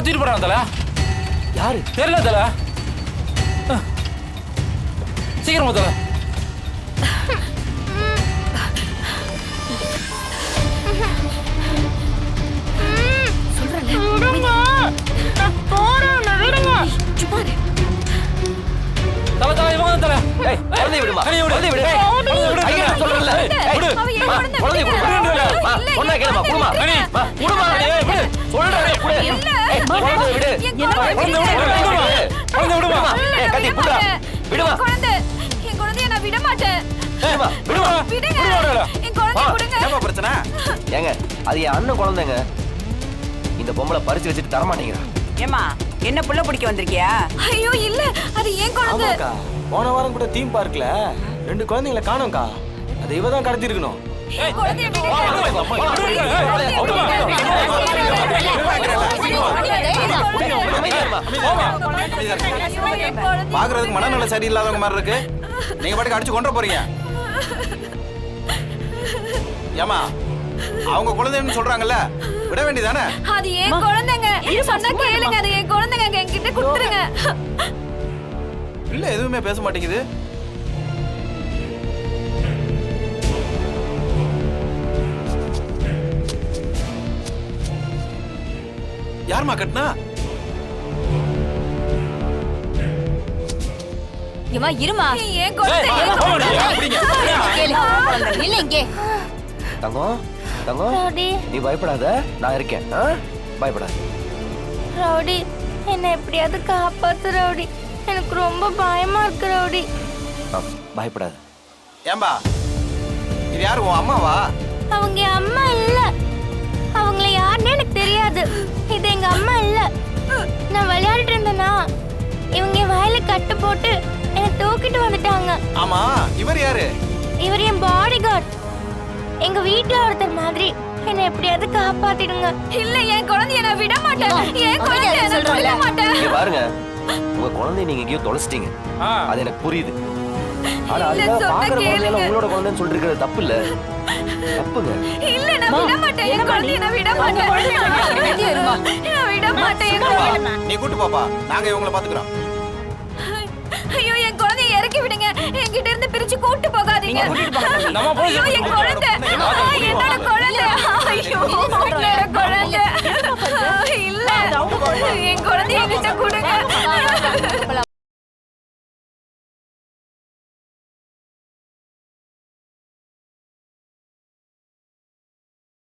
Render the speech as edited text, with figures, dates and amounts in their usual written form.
யாரை தூக்கிட்டு போறாங்க தல? யாரு தெரியல தல. சீக்கிரமா தல. தல தல இவங்க தல. ஏய் குழந்தை விடுமா கனியை விடு. குழந்தை விடு ஏய், குழந்தையை விடு. ஐயா சொல்றல விடு. குழந்தை குடுமா சொன்னா கேளுமா குடுமா கனி. குடுமா ஏய் விடு. சொல்றே குடு ஏய் குழந்தை விடு குழந்தை விடுமா. ஏய் கத்தி புடா விடுமா என் குழந்தைய நான் விட மாட்டேன். விடுமா விடுமா விடுங்க. என் குழந்தைய கொடுங்க. என்ன பிரச்சனை? ஏங்க அது என் அண்ணன் குழந்தைங்க. இந்த பொம்பளை பறிச்சு வச்சுட்டு தர மாட்டேங்கிறா. ஏமா என்ன புள்ள பிடிக்க வந்திருக்கியா? ஐயோ இல்ல, அது என் குழந்தை. ஆமாக்கா, போன வாரம் கூட தீம் பார்க்ல 2 குழந்தைங்களை காணோம்க்கா. அது இவ தான் கடத்தி இருக்கணும். என் குழந்தைய விடுங்க. பாக்குறதுக்கு மனநல சரியில்லாதவங்க மாதிரி இருக்கு. நீங்க பாட்டுக்கு அடிச்சு கொண்டு போறீங்க. ஏமா அவங்க குழந்தைன்னு சொல்றாங்கல்ல, விட வேண்டியதானே? அது என் குழந்தைங்க. சொன்னா கேளுங்க, அது என் குழந்தைங்க. என்கிட்ட கொடுத்துருங்க. இல்ல எதுவுமே பேச மாட்டேங்குது. யாருமா கட்டினா? ஏமா இருமா. என் குழந்தை. இல்ல இங்கே. தங்கம் தங்கம் ரவுடி நீ பயப்படாத, நான் இருக்கேன். பயப்படாத. ரவுடி என்னை எப்படியாவது காப்பாத்து ரவுடி. எனக்கு ரொம்ப பயமா இருக்கு ரவுடி. பயப்படாத. ஏம்பா இது யாரு, உன் அம்மாவா? அவங்க என் அம்மா இல்ல. அவங்கள யாருன்னு எனக்கு தெரியாது. இது எங்க அம்மா இல்ல. நான் விளையாடிட்டு இருந்தேனா இவங்க என் வாயில கட்டு போட்டு என்னை தூக்கிட்டு வந்துட்டாங்க. ஆமா இவர் யாரு? இவர் என் பாடி கார்டு. எங்க வீட்ல ஒருத்தர் மாதிரி. என்னை எப்படியாவது காப்பாத்திடுங்க. இல்ல என் குழந்தைய நான் விட மாட்டேன். என் குழந்தைய நான் விட மாட்டேன். இங்க பாருங்க, உங்க குழந்தைய நீங்க எங்கேயோ தொலைச்சிட்டீங்க. அது எனக்கு புரியுது. ஆனா இல்ல, அதுல சொன்னா பாக்குற குழந்தைல கேளுங்க. உங்களோட குழந்தைன்னு சொல்லிட்டு இருக்கிறது தப்பு இல்ல. தப்புங்க. இல்ல நான் விட மாட்டேன். என் குழந்தைய நான் விட மாட்டேன். நான் விட மாட்டேன். என் குழந்தைய. நீ கூட்டு பாப்பா, நாங்க இவங்களை பாத்துக்கிறோம். ஐயோ என் குழந்தைய இறக்கி விடுங்க. என்கிட்ட இருந்து பிரிச்சு கூட்டு போகாதீங்க. நம்ம போய் ஐயோ என் குழந்தை. என்னோட குழந்தை.